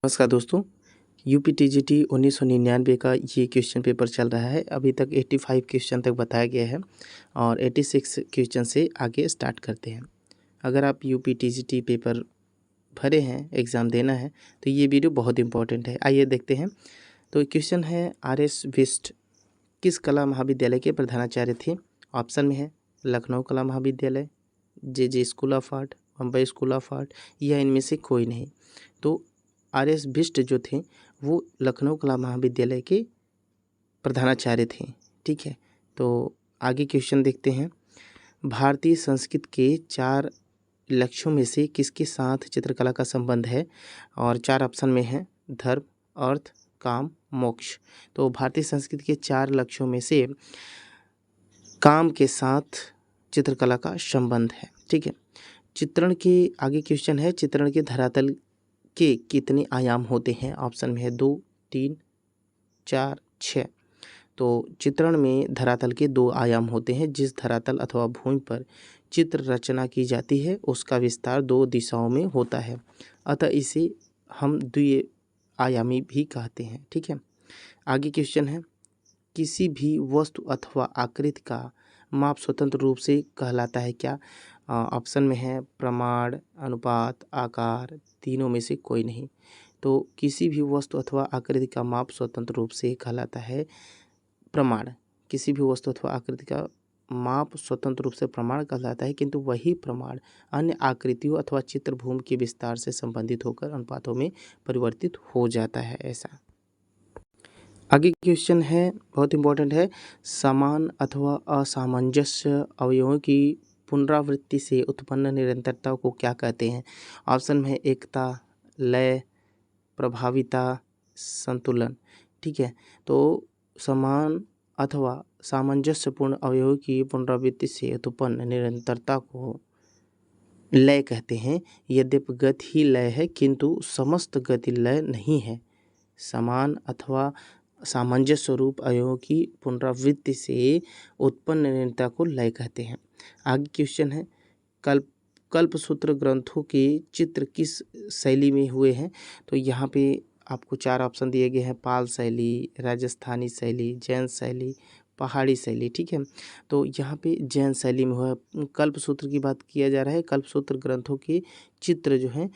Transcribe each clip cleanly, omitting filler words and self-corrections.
नमस्कार दोस्तों, यूपीटीजीटी 1999 का ये क्वेश्चन पेपर चल रहा है। अभी तक 85 क्वेश्चन तक बताया गया है और 86 क्वेश्चन से आगे स्टार्ट करते हैं। अगर आप यूपीटीजीटी पेपर भरे हैं, एग्ज़ाम देना है, तो ये वीडियो बहुत इंपॉर्टेंट है। आइए देखते हैं। तो क्वेश्चन है, आर.एस. बिष्ट किस कला महाविद्यालय के प्रधानाचार्य थे? ऑप्शन में है लखनऊ कला महाविद्यालय, J school of art, Bombay school of art या इनमें से कोई नहीं। तो आर.एस. बिष्ट जो थे वो लखनऊ कला महाविद्यालय के प्रधानाचार्य थे। ठीक है, तो आगे क्वेश्चन देखते हैं। भारतीय संस्कृत के 4 लक्ष्यों में से किसके साथ चित्रकला का संबंध है? और 4 ऑप्शन में है धर्म, अर्थ, काम, मोक्ष। तो भारतीय संस्कृति के 4 लक्ष्यों में से काम के साथ चित्रकला का संबंध है। ठीक है, चित्रण के आगे क्वेश्चन है, चित्रण के धरातल के कितने आयाम होते हैं? ऑप्शन में है 2, 3, 4, 6। तो चित्रण में धरातल के 2 आयाम होते हैं। जिस धरातल अथवा भूमि पर चित्र रचना की जाती है उसका विस्तार 2 दिशाओं में होता है, अतः इसे हम द्वि-आयामी भी कहते हैं। ठीक है, आगे क्वेश्चन है, किसी भी वस्तु अथवा आकृति का माप स्वतंत्र रूप से कहलाता है क्या? ऑप्शन में है प्रमाण, अनुपात, आकार, तीनों में से कोई नहीं। तो किसी भी वस्तु अथवा आकृति का माप स्वतंत्र रूप से कहलाता है प्रमाण। किसी भी वस्तु अथवा आकृति का माप स्वतंत्र रूप से प्रमाण कहलाता है, किंतु वही प्रमाण अन्य आकृतियों अथवा चित्र भूमि के विस्तार से संबंधित होकर अनुपातों में परिवर्तित हो जाता है। ऐसा आगे क्वेश्चन है, बहुत इंपॉर्टेंट है, समान अथवा असामंजस्य अवयवों की पुनरावृत्ति से उत्पन्न निरंतरता को क्या कहते हैं? ऑप्शन में है एकता, लय, प्रभाविता, संतुलन। ठीक है, तो समान अथवा सामंजस्यपूर्ण अवयवों की पुनरावृत्ति से उत्पन्न निरंतरता को लय कहते हैं। यद्यपि गति ही लय है किंतु समस्त गति लय नहीं है। समान अथवा सामंजस्य स्वरूप अवयवों की पुनरावृत्ति से उत्पन्न निरंतरता को लय कहते हैं। आगे क्वेश्चन है, कल्पसूत्र ग्रंथों के चित्र किस शैली में हुए हैं? तो यहाँ पे आपको 4 ऑप्शन दिए गए हैं, पाल शैली, राजस्थानी शैली, जैन शैली, पहाड़ी शैली। ठीक है, तो यहाँ पे जैन शैली में हुआ है। कल्पसूत्र की बात किया जा रहा है, कल्पसूत्र ग्रंथों के चित्र जो हैं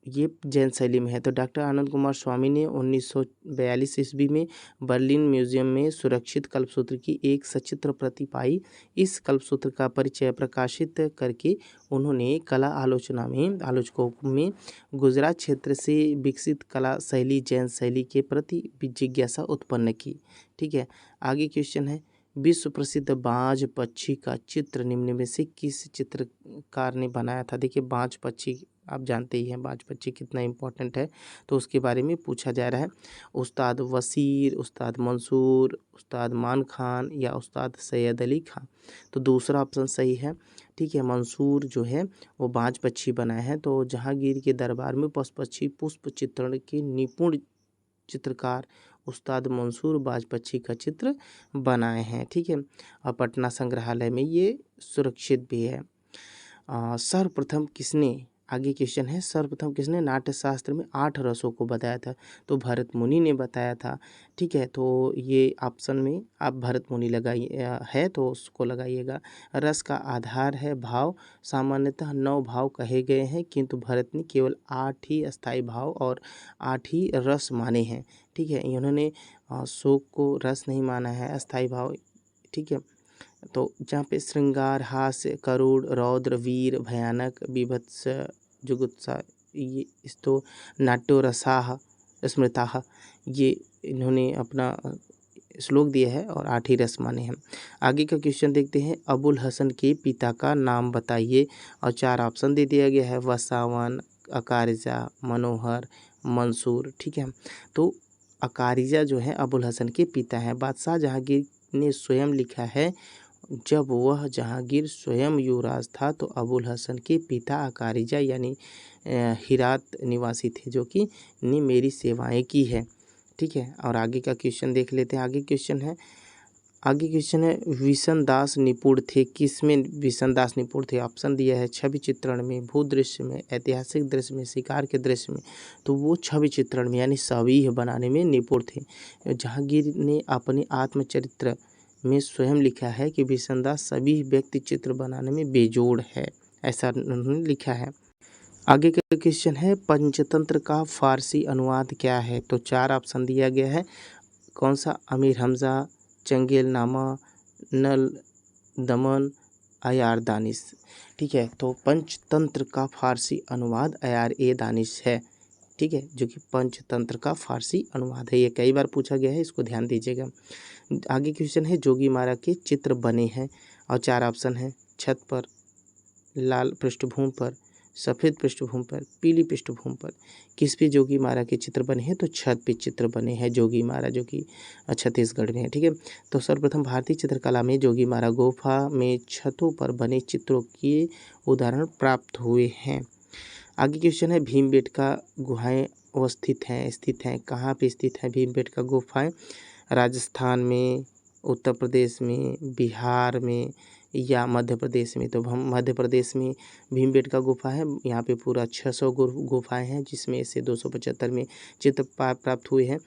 ये जैन शैली में है। तो डॉक्टर आनंद कुमार स्वामी ने 1942 ईस्वी में बर्लिन म्यूजियम में सुरक्षित कल्पसूत्र की एक सचित्र प्रति पाई। इस कल्पसूत्र का परिचय प्रकाशित करके उन्होंने कला आलोचकों में गुजरात क्षेत्र से विकसित कला शैली जैन शैली के प्रति जिज्ञासा उत्पन्न की। ठीक है, आगे क्वेश्चन है, विश्व प्रसिद्ध बाज पक्षी का चित्र निम्न में से किस चित्रकार ने बनाया था? देखिए, बाज पक्षी आप जानते ही हैं, बाज पक्षी कितना इम्पोर्टेंट है, तो उसके बारे में पूछा जा रहा है। उस्ताद वसीर, उस्ताद मंसूर, उस्ताद मान खान या उस्ताद सैयद अली खान। तो दूसरा ऑप्शन सही है। ठीक है, मंसूर जो है वो बाज पक्षी बनाए हैं। तो जहांगीर के दरबार में पक्षी पुष्प चित्रण के निपुण चित्रकार उस्ताद मंसूर बाज पक्षी का चित्र बनाए हैं। ठीक है, और पटना संग्रहालय में ये सुरक्षित भी है। सर्वप्रथम किसने, आगे क्वेश्चन है, सर्वप्रथम किसने नाट्य शास्त्र में 8 रसों को बताया था? तो भरत मुनि ने बताया था। ठीक है, तो ये ऑप्शन में आप भरत मुनि लगाइए है तो उसको लगाइएगा। रस का आधार है भाव, सामान्यतः 9 भाव कहे गए हैं, किंतु भरत ने केवल 8 ही अस्थायी भाव और 8 ही रस माने हैं। ठीक है, इन्होंने शोक को रस नहीं माना है, अस्थायी भाव। ठीक है, तो जहाँ पे श्रृंगार, हास्य, करुण, रौद्र, वीर, भयानक, बीभत्स, जुगुप्सा, ये इस तो नाट्यो रसाः स्मृताः, ये इन्होंने अपना श्लोक दिया है और 8 ही रस माने हैं। आगे का क्वेश्चन देखते हैं, अबुल हसन के पिता का नाम बताइए और 4 ऑप्शन दे दिया गया है, वसावन, अकारिजा, मनोहर, मंसूर। ठीक है, तो अकारिजा जो है अबुल हसन के पिता हैं। बादशाह जहांगीर ने स्वयं लिखा है, जब वह जहांगीर स्वयं युवराज था तो अबुल हसन के पिता अकारिजा यानी हिरात निवासी थे, जो कि ने मेरी सेवाएं की है। ठीक है, और आगे का क्वेश्चन देख लेते हैं। आगे क्वेश्चन है, आगे क्वेश्चन है, विशन दास निपुण थे, किसमें विशन दास निपुण थे? ऑप्शन दिया है छवि चित्रण में, भू दृश्य में, ऐतिहासिक दृश्य में, शिकार के दृश्य में। तो वो छवि चित्रण में यानी छवि बनाने में निपुण थे। जहांगीर ने अपने आत्मचरित्र में स्वयं लिखा है कि विशन दास सभी व्यक्ति चित्र बनाने में बेजोड़ है, ऐसा उन्होंने लिखा है। आगे का क्वेश्चन है, पंचतंत्र का फारसी अनुवाद क्या है? तो 4 ऑप्शन दिया गया है। कौन सा? अमीर हमजा, चंगेलनामा, नल दमन, अयार दानिश। ठीक है, तो पंचतंत्र का फारसी अनुवाद अयार ए दानिश है। ठीक है, जो कि पंचतंत्र का फारसी अनुवाद है। ये कई बार पूछा गया है, इसको ध्यान दीजिएगा। आगे क्वेश्चन है, जोगीमारा के चित्र बने हैं और 4 ऑप्शन है। छत पर, लाल पृष्ठभूमि पर, सफ़ेद पृष्ठभूमि पर, पीली पृष्ठभूमि पर। किस पे जोगीमारा के चित्र बने हैं? तो छत पे चित्र बने हैं जोगीमारा, जो कि छत्तीसगढ़ में है। ठीक है, तो सर्वप्रथम भारतीय चित्रकला में जोगीमारा गुफा में छतों पर बने चित्रों के उदाहरण प्राप्त हुए हैं। आगे क्वेश्चन है, भीमबेटका गुहाएं स्थित हैं। कहाँ पे स्थित है भीमबेटका गुफाएं? राजस्थान में, उत्तर प्रदेश में, बिहार में या मध्य प्रदेश में? तो हम मध्य प्रदेश में भीमबेटका गुफा है। यहाँ पे पूरा 600 गुफाएँ हैं, जिसमें से 275 में चित्र प्राप्त हुए हैं।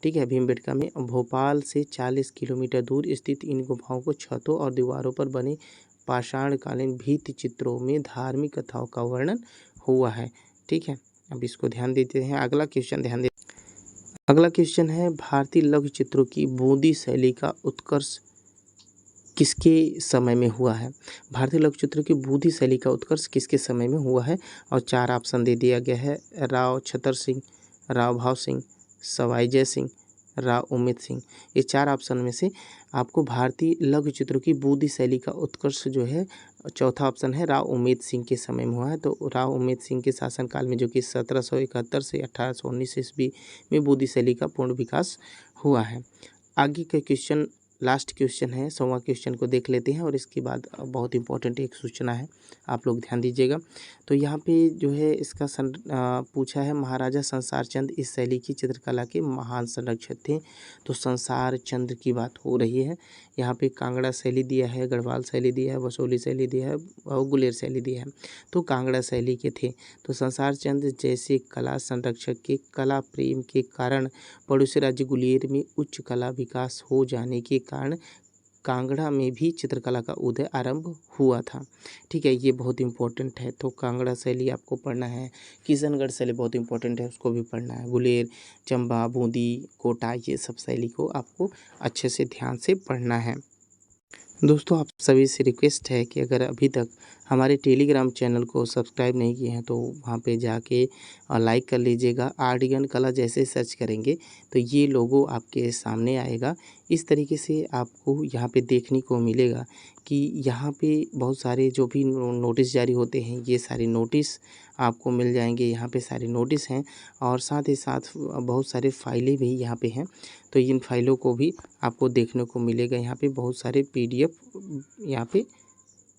ठीक है, भीमबेटका में भोपाल से 40 किलोमीटर दूर स्थित इन गुफाओं को छतों और दीवारों पर बने पाषाणकालीन भित्ति चित्रों में धार्मिक कथाओं का वर्णन हुआ है। ठीक है, अब इसको ध्यान देते हैं। अगला क्वेश्चन ध्यान दे। अगला क्वेश्चन है, भारतीय लघु चित्रों की बूंदी शैली का उत्कर्ष किसके समय में हुआ है? भारतीय लघु चित्रों की बूंदी शैली का उत्कर्ष किसके समय में हुआ है? और 4 ऑप्शन दे दिया गया है। राव छतर सिंह, राव भाव सिंह, सवाई जय सिंह, राव उमेद सिंह। ये 4 ऑप्शन में से आपको भारतीय लघु चित्रों की बूंदी शैली का उत्कर्ष जो है, चौथा ऑप्शन है राव उमेद सिंह के समय में हुआ है। तो राव उमेद सिंह के शासनकाल में, जो कि 1771 से 1819 ईस्वी में बूंदी शैली का पूर्ण विकास हुआ है। आगे का क्वेश्चन लास्ट क्वेश्चन है, 100वां क्वेश्चन को देख लेते हैं और इसके बाद बहुत इंपॉर्टेंट एक सूचना है, आप लोग ध्यान दीजिएगा। तो यहाँ पे जो है इसका पूछा है, महाराजा संसार चंद इस शैली की चित्रकला के महान संरक्षक थे। तो संसार चंद की बात हो रही है। यहाँ पे कांगड़ा शैली दिया है, गढ़वाल शैली दिया है, वसोली शैली दिया है और गुलेर शैली दिया है। तो कांगड़ा शैली के थे। तो संसार चंद जैसे कला संरक्षक के कला प्रेम के कारण पड़ोसी राज्य गुलेर में उच्च कला विकास हो जाने के कारण कांगड़ा में भी चित्रकला का उदय आरंभ हुआ था। ठीक है, ये बहुत इंपॉर्टेंट है। तो कांगड़ा शैली आपको पढ़ना है, किशनगढ़ शैली बहुत इंपॉर्टेंट है, उसको भी पढ़ना है, गुलेर, चंबा, बूंदी, कोटा, ये सब शैली को आपको अच्छे से ध्यान से पढ़ना है। दोस्तों, आप सभी से रिक्वेस्ट है कि अगर अभी तक हमारे टेलीग्राम चैनल को सब्सक्राइब नहीं किए हैं तो वहाँ पे जाके लाइक कर लीजिएगा। आर्डियन कला जैसे सर्च करेंगे तो ये लोगो आपके सामने आएगा। इस तरीके से आपको यहाँ पे देखने को मिलेगा कि यहाँ पे बहुत सारे जो भी नोटिस जारी होते हैं, ये सारे नोटिस आपको मिल जाएंगे। यहाँ पे सारे नोटिस हैं और साथ ही साथ बहुत सारे फाइलें भी यहाँ पे हैं। तो इन फाइलों को भी आपको देखने को मिलेगा। यहाँ पे बहुत सारे PDF यहाँ पे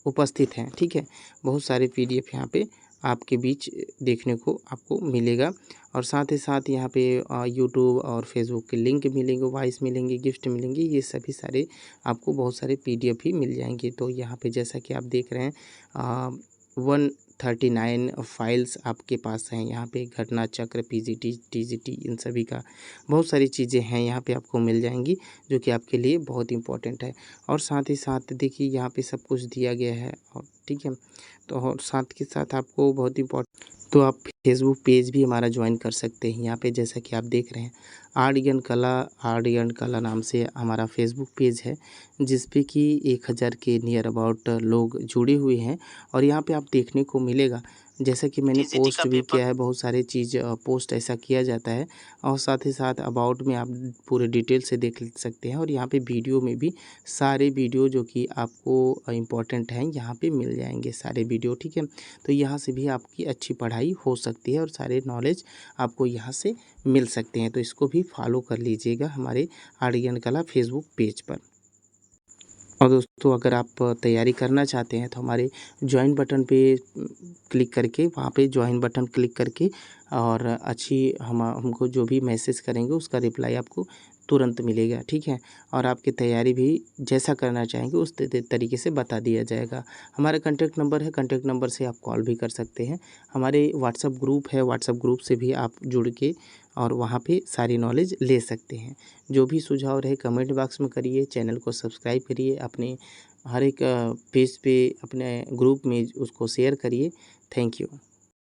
उपस्थित हैं। ठीक है, बहुत सारे PDF यहाँ पे आपके बीच देखने को आपको मिलेगा। और साथ ही साथ यहाँ पे यूट्यूब और फेसबुक के लिंक मिलेंगे, वॉइस मिलेंगे, गिफ्ट मिलेंगे, ये सभी सारे आपको बहुत सारे PDF भी मिल जाएंगे। तो यहाँ पे जैसा कि आप देख रहे हैं 139 फाइल्स आपके पास हैं। यहाँ पे घटना चक्र, PGT, TGT, इन सभी का बहुत सारी चीज़ें हैं यहाँ पे आपको मिल जाएंगी, जो कि आपके लिए बहुत इंपॉर्टेंट है। और साथ ही साथ देखिए यहाँ पे सब कुछ दिया गया है। और ठीक है, तो और साथ के साथ आपको बहुत इंपॉर्टेंट, तो आप फेसबुक पेज भी हमारा ज्वाइन कर सकते हैं। यहाँ पे जैसा कि आप देख रहे हैं आर्यन कला नाम से हमारा फेसबुक पेज है, जिस पे कि 1000 के नियर अबाउट लोग जुड़े हुए हैं। और यहाँ पे आप देखने को मिलेगा, जैसा कि मैंने पोस्ट भी किया है, बहुत सारे चीज़ पोस्ट ऐसा किया जाता है। और साथ ही साथ अबाउट में आप पूरे डिटेल से देख सकते हैं। और यहाँ पे वीडियो में भी सारे वीडियो जो कि आपको इम्पोर्टेंट हैं यहाँ पे मिल जाएंगे सारे वीडियो। ठीक है, तो यहाँ से भी आपकी अच्छी पढ़ाई हो सकती है और सारे नॉलेज आपको यहाँ से मिल सकते हैं। तो इसको भी फॉलो कर लीजिएगा हमारे आर्यन कला फेसबुक पेज पर। और दोस्तों, अगर आप तैयारी करना चाहते हैं तो हमारे ज्वाइन बटन पे क्लिक करके, वहाँ पे ज्वाइन बटन क्लिक करके और हमको जो भी मैसेज करेंगे उसका रिप्लाई आपको तुरंत मिलेगा, ठीक है। और आपकी तैयारी भी जैसा करना चाहेंगे उस तरीके से बता दिया जाएगा। हमारा कॉन्टैक्ट नंबर है, कॉन्टैक्ट नंबर से आप कॉल भी कर सकते हैं। हमारे व्हाट्सएप ग्रुप है, व्हाट्सएप ग्रुप से भी आप जुड़ के और वहाँ पे सारी नॉलेज ले सकते हैं। जो भी सुझाव रहे कमेंट बॉक्स में करिए, चैनल को सब्सक्राइब करिए, अपने हर एक पेज पे अपने ग्रुप में उसको शेयर करिए। Thank you.